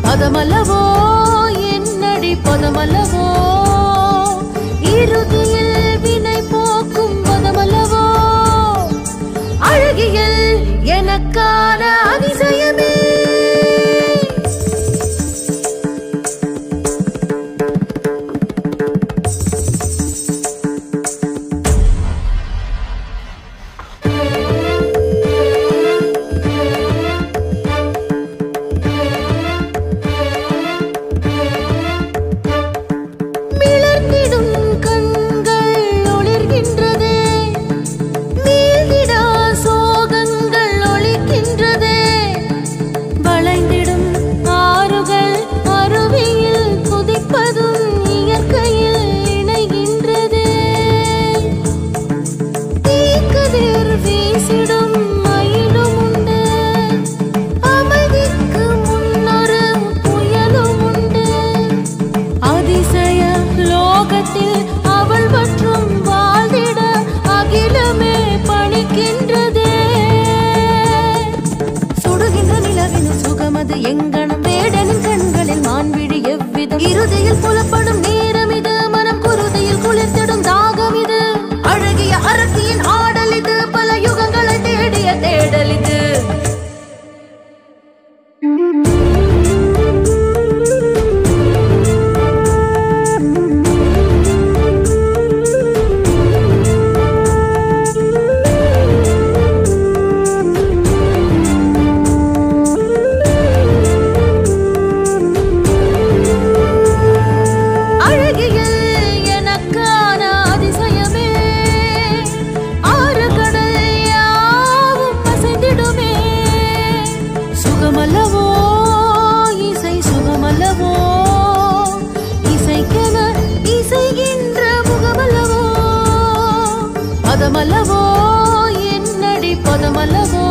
பதமல்லவோ என்னடி பதமல்லவோ இறுதியில் வினை போக்கும் பதமல்லவோ அழகியல் எனக்கான அதிசயமே அவள் மற்றும் வாழ்ந்திட அகிலமே பணிக்கின்றதே சுடுகின்ற நிலவினும் சுகமது எங்கனம் வேடனின் கண்களில் மான்விழி எவ்விதம் இறுதியில் புலப்படும் நேரம் இது மனம் குருதியில் குளிர்த்திடும் தாகம் இது அழகிய அரசியின் ஆடல் இது பல யுகங்களை தேடிய தேடல் இது சுகமல்லவோ இசை சுகமல்லவோ இசைக்கென இசைகின்ற முகமல்லவோ பதமல்லவோ என்னடி பதமல்லவோ